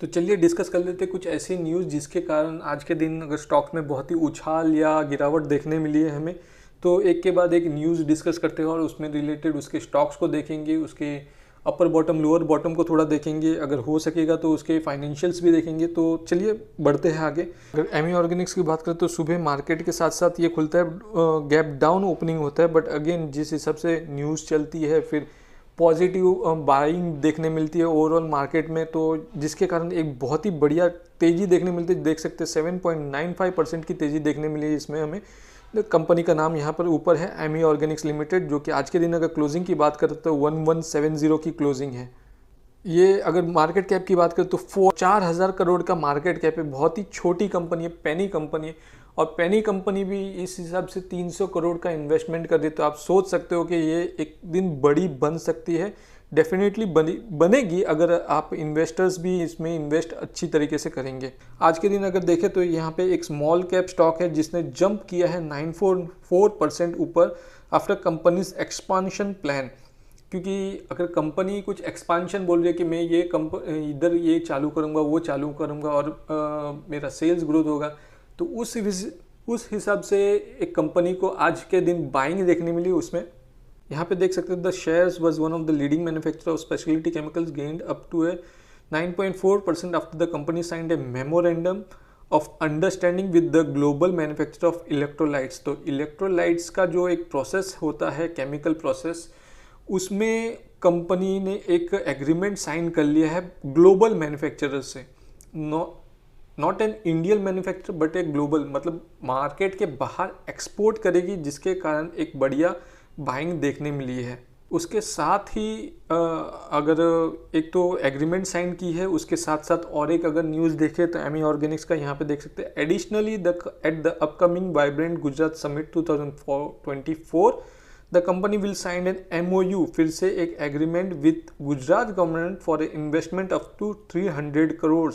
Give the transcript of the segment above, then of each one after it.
तो चलिए डिस्कस कर लेते हैं कुछ ऐसी न्यूज़ जिसके कारण आज के दिन अगर स्टॉक में बहुत ही उछाल या गिरावट देखने मिली है हमें। तो एक के बाद एक न्यूज़ डिस्कस करते हैं और उसमें रिलेटेड उसके स्टॉक्स को देखेंगे, उसके अपर बॉटम लोअर बॉटम को थोड़ा देखेंगे, अगर हो सकेगा तो उसके फाइनेंशियल्स भी देखेंगे। तो चलिए बढ़ते हैं आगे। अगर एमी ऑर्गेनिक्स की बात करें तो सुबह मार्केट के साथ साथ ये खुलता है, गैप डाउन ओपनिंग होता है, बट अगेन जिस हिसाब से न्यूज़ चलती है फिर पॉजिटिव बाइंग देखने मिलती है ओवरऑल मार्केट में, तो जिसके कारण एक बहुत ही बढ़िया तेज़ी देखने मिलती है। देख सकते हैं 7.95% की तेज़ी देखने मिली है इसमें हमें। कंपनी का नाम यहाँ पर ऊपर है एमी ऑर्गेनिक्स लिमिटेड, जो कि आज के दिन अगर क्लोजिंग की बात करें तो 1170 की क्लोजिंग है। ये अगर मार्केट कैप की बात करें तो 4,000 करोड़ का मार्केट कैप है। बहुत ही छोटी कंपनी है, पेनी कंपनी है, और पेनी कंपनी भी इस हिसाब से 300 करोड़ का इन्वेस्टमेंट कर दी, तो आप सोच सकते हो कि ये एक दिन बड़ी बन सकती है। डेफिनेटली बनेगी अगर आप इन्वेस्टर्स भी इसमें इन्वेस्ट अच्छी तरीके से करेंगे। आज के दिन अगर देखें तो यहाँ पे एक स्मॉल कैप स्टॉक है जिसने जंप किया है 9.4% ऊपर आफ्टर कंपनीज एक्सपांशन प्लान। क्योंकि अगर कंपनी कुछ एक्सपांशन बोल रही है कि मैं ये इधर ये चालू करूँगा, वो चालू करूँगा और मेरा सेल्स ग्रोथ होगा, तो उस हिसाब से एक कंपनी को आज के दिन बाइंग देखने मिली उसमें। यहाँ पे देख सकते हैं the shares was one of the leading manufacturer of speciality chemicals gained up to a 9.4% after the company signed a memorandum of understanding with the global manufacturer of electrolytes. तो इलेक्ट्रोलाइट्स का जो एक प्रोसेस होता है, chemical process, उसमें company ने एक agreement sign कर लिया है ग्लोबल मैन्युफैक्चरर से। Not an Indian manufacturer but a global, मतलब मार्केट के बाहर एक्सपोर्ट करेगी, जिसके कारण एक बढ़िया बाइंग देखने मिली है। उसके साथ ही अगर एक तो एग्रीमेंट साइन की है, उसके साथ साथ और एक अगर न्यूज़ देखें तो एमी ऑर्गेनिक्स का यहाँ पे देख सकते हैं additionally at the upcoming vibrant Gujarat summit 2024 the company will sign an MOU, फिर से एक agreement with Gujarat government for a investment up to 300 crore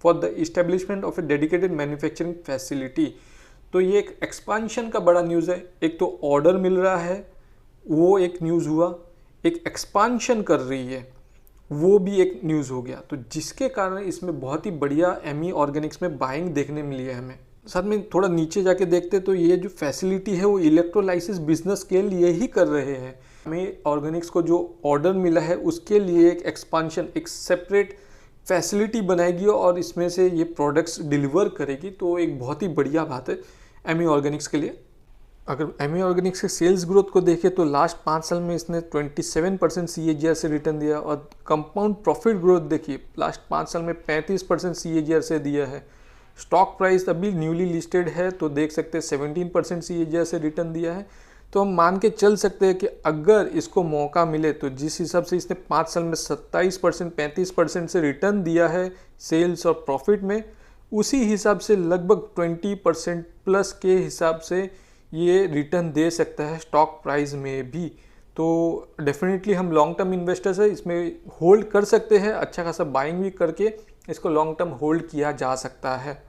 for the establishment of a dedicated manufacturing facility. तो ये एक एक्सपांशन का बड़ा न्यूज़ है। एक तो ऑर्डर मिल रहा है, वो एक न्यूज़ हुआ, एक एक्सपांशन कर रही है, वो भी एक न्यूज़ हो गया, तो जिसके कारण इसमें बहुत ही बढ़िया एमी ऑर्गेनिक्स में बाइंग देखने मिली है हमें। साथ में थोड़ा नीचे जाके देखते तो ये जो फैसिलिटी है वो इलेक्ट्रोलाइसिस बिजनेस के लिए ही कर रहे हैं। हमें ऑर्गेनिक्स को जो ऑर्डर मिला है उसके लिए एक एक्सपांशन, एक सेपरेट फैसिलिटी बनाएगी और इसमें से ये प्रोडक्ट्स डिलीवर करेगी, तो एक बहुत ही बढ़िया बात है एमी ऑर्गेनिक्स के लिए। अगर एमी ऑर्गेनिक्स के सेल्स ग्रोथ को देखें तो लास्ट 5 साल में इसने 27% CAGR से रिटर्न दिया, और कंपाउंड प्रॉफिट ग्रोथ देखिए लास्ट 5 साल में 35% CAGR से दिया है। स्टॉक प्राइस अभी न्यूली लिस्टेड है तो देख सकते हैं 17% CAGR से रिटर्न दिया है। तो हम मान के चल सकते हैं कि अगर इसको मौका मिले तो जिस हिसाब से इसने 5 साल में 27% 35% से रिटर्न दिया है सेल्स और प्रॉफिट में, उसी हिसाब से लगभग 20% प्लस के हिसाब से ये रिटर्न दे सकता है स्टॉक प्राइस में भी। तो डेफिनेटली हम लॉन्ग टर्म इन्वेस्टर्स है, इसमें होल्ड कर सकते हैं, अच्छा खासा बाइंग भी करके इसको लॉन्ग टर्म होल्ड किया जा सकता है।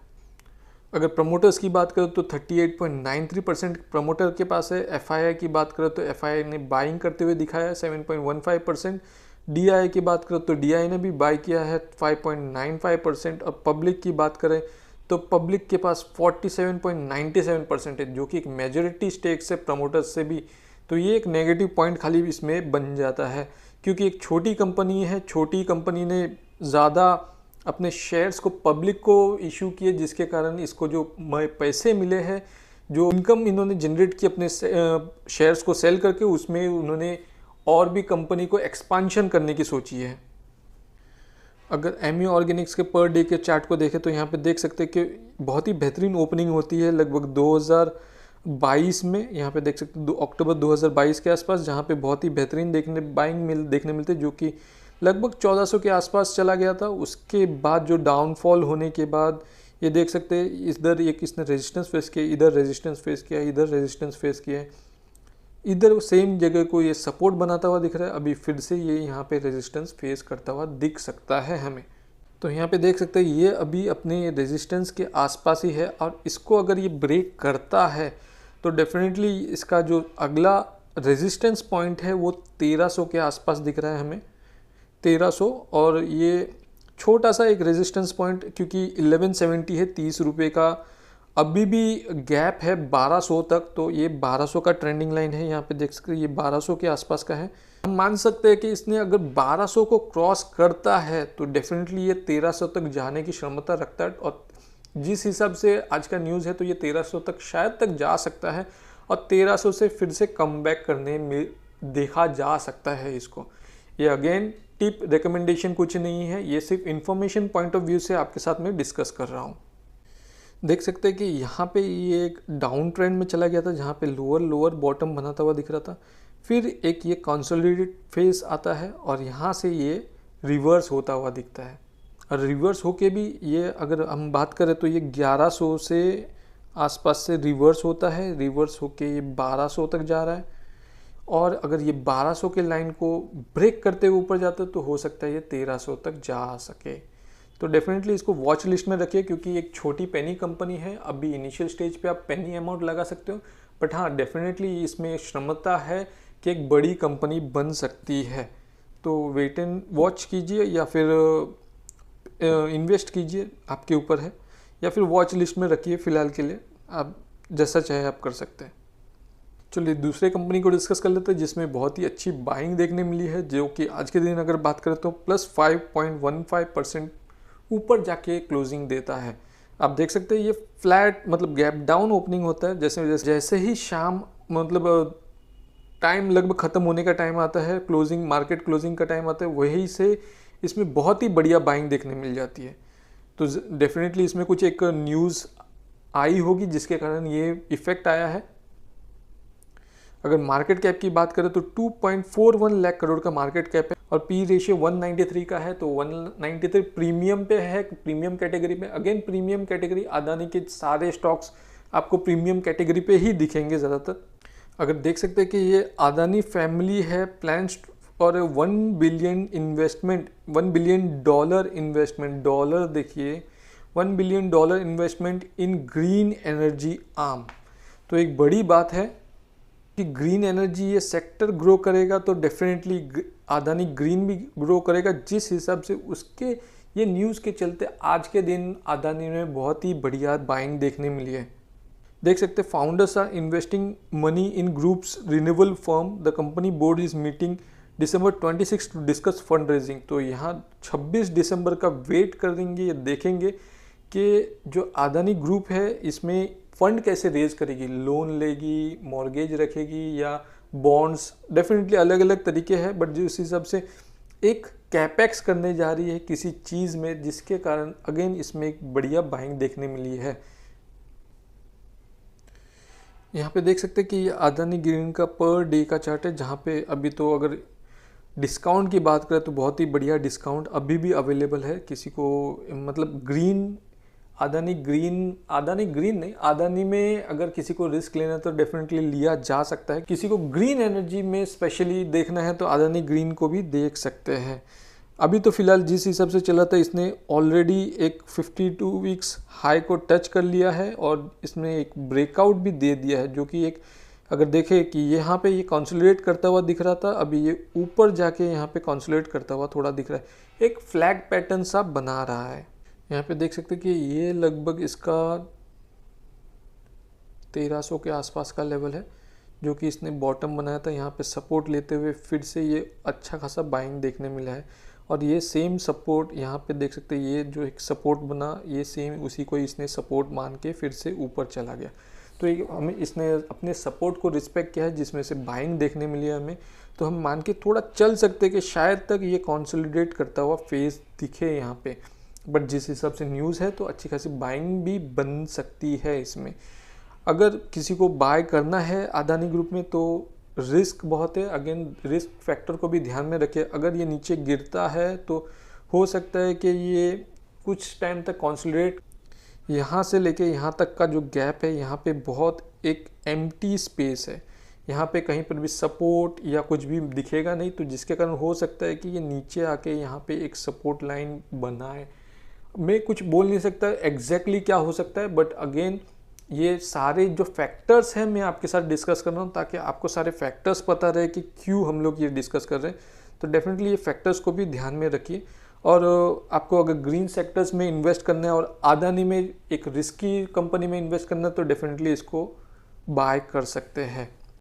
अगर प्रमोटर्स की बात करें तो 38.93% प्रमोटर के पास है। FII की बात करें तो FII ने बाइंग करते हुए दिखाया है 7.15%। DII की बात करें तो DII ने भी बाई किया है 5.95%। और पब्लिक की बात करें तो पब्लिक के पास 47.97% है, जो कि एक मेजॉरिटी स्टेक से प्रमोटर्स से भी। तो ये एक नेगेटिव पॉइंट खाली इसमें बन जाता है, क्योंकि एक छोटी कंपनी है, छोटी कंपनी ने ज़्यादा अपने शेयर्स को पब्लिक को इशू किए, जिसके कारण इसको जो पैसे मिले हैं, जो इनकम इन्होंने जनरेट की अपने शेयर्स को सेल करके, उसमें उन्होंने और भी कंपनी को एक्सपांशन करने की सोची है। अगर एमी ऑर्गेनिक्स के पर डे के चार्ट को देखें तो यहाँ पे देख सकते हैं कि बहुत ही बेहतरीन ओपनिंग होती है लगभग 2022 में। यहाँ पे देख सकते हैं अक्टूबर 2022 के आसपास, जहाँ पे बहुत ही बेहतरीन देखने मिलते, जो कि लगभग 1400 के आसपास चला गया था। उसके बाद जो डाउनफॉल होने के बाद ये देख सकते हैं इधर एक इसने रेजिस्टेंस फेस किया, इधर रेजिस्टेंस फेस किया, इधर रेजिस्टेंस फेस किया, इधर सेम जगह को ये सपोर्ट बनाता हुआ दिख रहा है। अभी फिर से ये यहाँ पे रेजिस्टेंस फेस करता हुआ दिख सकता है हमें। तो यहाँ पे देख सकते हैं ये अभी अपने रेजिस्टेंस के आसपास ही है, और इसको अगर ये ब्रेक करता है तो डेफिनेटली इसका जो अगला रेजिस्टेंस पॉइंट है वो 1300 के आसपास दिख रहा है हमें, 1300, और ये छोटा सा एक रेजिस्टेंस पॉइंट, क्योंकि 1170 है 30 रुपये का, अभी भी गैप है 1200 तक। तो ये 1200 का ट्रेंडिंग लाइन है, यहाँ पे देख सकते हैं ये 1200 के आसपास का है। हम मान सकते हैं कि इसने अगर 1200 को क्रॉस करता है तो डेफिनेटली ये 1300 तक जाने की क्षमता रखता है, और जिस हिसाब से आज का न्यूज़ है तो ये 1300 तक शायद तक जा सकता है, और 1300 से फिर से कम बैक करने में देखा जा सकता है इसको। ये अगेन टिप रिकमेंडेशन कुछ नहीं है, ये सिर्फ इंफॉर्मेशन पॉइंट ऑफ व्यू से आपके साथ में डिस्कस कर रहा हूँ। देख सकते हैं कि यहाँ पे ये एक डाउन ट्रेंड में चला गया था, जहाँ पे लोअर बॉटम बनाता हुआ दिख रहा था, फिर एक ये कंसोलिडेटेड फेस आता है और यहाँ से ये रिवर्स होता हुआ दिखता है। और रिवर्स होके भी ये अगर हम बात करें तो ये 1100 से आसपास से रिवर्स होता है, रिवर्स होके ये 1200 तक जा रहा है, और अगर ये 1200 के लाइन को ब्रेक करते हुए ऊपर जाता है तो हो सकता है ये 1300 तक जा सके। तो डेफिनेटली इसको वॉच लिस्ट में रखिए, क्योंकि एक छोटी पेनी कंपनी है, अभी इनिशियल स्टेज पे आप पेनी अमाउंट लगा सकते हो, बट हाँ डेफिनेटली इसमें क्षमता है कि एक बड़ी कंपनी बन सकती है। तो वेट एंड वॉच कीजिए या फिर इन्वेस्ट कीजिए, आपके ऊपर है, या फिर वॉच लिस्ट में रखिए फ़िलहाल के लिए, आप जैसा चाहे आप कर सकते हैं। चलिए दूसरे कंपनी को डिस्कस कर लेते हैं जिसमें बहुत ही अच्छी बाइंग देखने मिली है, जो कि आज के दिन अगर बात करें तो +5.15% ऊपर जाके क्लोजिंग देता है। आप देख सकते हैं ये फ्लैट मतलब गैप डाउन ओपनिंग होता है, जैसे ही शाम मतलब टाइम लगभग ख़त्म होने का टाइम आता है, क्लोजिंग मार्केट क्लोजिंग का टाइम आता है, वही से इसमें बहुत ही बढ़िया बाइंग देखने मिल जाती है। तो डेफिनेटली इसमें कुछ एक न्यूज़ आई होगी जिसके कारण ये इफ़ेक्ट आया है। अगर मार्केट कैप की बात करें तो 2.41 लाख करोड़ का मार्केट कैप है, और पी रेशियो 193 का है। तो 193 प्रीमियम पे है, प्रीमियम कैटेगरी में। अगेन प्रीमियम कैटेगरी, अदानी के सारे स्टॉक्स आपको प्रीमियम कैटेगरी पे ही दिखेंगे ज़्यादातर। अगर देख सकते हैं कि ये अदानी फैमिली है प्लान्स और $1 billion investment, $1 billion investment, dollar देखिए, $1 बिलियन इन्वेस्टमेंट इन ग्रीन एनर्जी आर्म। तो एक बड़ी बात है कि ग्रीन एनर्जी ये सेक्टर ग्रो करेगा तो डेफिनेटली अदानी ग्रीन भी ग्रो करेगा। जिस हिसाब से उसके ये न्यूज़ के चलते आज के दिन अदानी में बहुत ही बढ़िया बाइंग देखने मिली है। देख सकते हैं founders are investing money in groups renewable firm, the company board is meeting December 26 to discuss fund raising. तो यहाँ 26 दिसंबर का वेट करेंगे, ये देखेंगे कि जो अदानी ग्रुप है इसमें फंड कैसे रेज करेगी, लोन लेगी, मॉर्गेज रखेगी या बॉन्ड्स, डेफिनेटली अलग अलग तरीके हैं, बट जिस हिसाब से एक कैपेक्स करने जा रही है किसी चीज़ में, जिसके कारण अगेन इसमें एक बढ़िया बाइंग देखने मिली है। यहाँ पे देख सकते हैं कि ये अदानी ग्रीन का पर डे का चार्ट है, जहाँ पे अभी तो अगर डिस्काउंट की बात करें तो बहुत ही बढ़िया डिस्काउंट अभी भी अवेलेबल है किसी को, मतलब ग्रीन अदानी ग्रीन नहीं, अदानी में अगर किसी को रिस्क लेना है तो डेफिनेटली लिया जा सकता है। किसी को ग्रीन एनर्जी में स्पेशली देखना है तो अदानी ग्रीन को भी देख सकते हैं। अभी तो फिलहाल जिस हिसाब से चला था इसने ऑलरेडी एक 52 वीक्स हाई को टच कर लिया है, और इसमें एक ब्रेकआउट भी दे दिया है, जो कि एक अगर देखें कि यहाँ पे ये कंसोलिडेट करता हुआ दिख रहा था, अभी ये ऊपर जाके यहाँ पे कंसोलिडेट करता हुआ थोड़ा दिख रहा है, एक फ्लैग पैटर्न सा बना रहा है। यहाँ पे देख सकते हैं कि ये लगभग इसका 1300 के आसपास का लेवल है, जो कि इसने बॉटम बनाया था, यहाँ पे सपोर्ट लेते हुए फिर से ये अच्छा खासा बाइंग देखने मिला है। और ये सेम सपोर्ट यहाँ पे देख सकते हैं, ये जो एक सपोर्ट बना ये सेम उसी को इसने सपोर्ट मान के फिर से ऊपर चला गया। तो हमें इसने अपने सपोर्ट को रिस्पेक्ट किया है, जिसमें से बाइंग देखने मिली है हमें। तो हम मान के थोड़ा चल सकते हैं कि शायद तक ये कंसोलिडेट करता हुआ फेज दिखे यहाँ पे, बट जिस हिसाब से न्यूज़ है तो अच्छी खासी बाइंग भी बन सकती है इसमें। अगर किसी को बाय करना है अदानी ग्रुप में तो रिस्क बहुत है, अगेन रिस्क फैक्टर को भी ध्यान में रखिए। अगर ये नीचे गिरता है तो हो सकता है कि ये कुछ टाइम तक कंसोलिडेट, यहाँ से लेके यहाँ तक का जो गैप है यहाँ पे बहुत एक एम्प्टी स्पेस है, यहाँ पे कहीं पर भी सपोर्ट या कुछ भी दिखेगा नहीं, तो जिसके कारण हो सकता है कि ये नीचे आके यहाँ पे एक सपोर्ट लाइन बनाए। मैं कुछ बोल नहीं सकता एग्जैक्टली क्या हो सकता है, बट अगेन ये सारे जो फैक्टर्स हैं मैं आपके साथ डिस्कस कर रहा हूँ, ताकि आपको सारे फैक्टर्स पता रहे कि क्यों हम लोग ये डिस्कस कर रहे हैं। तो डेफिनेटली ये फैक्टर्स को भी ध्यान में रखिए। और आपको अगर ग्रीन सेक्टर्स में इन्वेस्ट करना है और अदानी में एक रिस्की कंपनी में इन्वेस्ट करना है तो डेफिनेटली इसको बाय कर सकते हैं।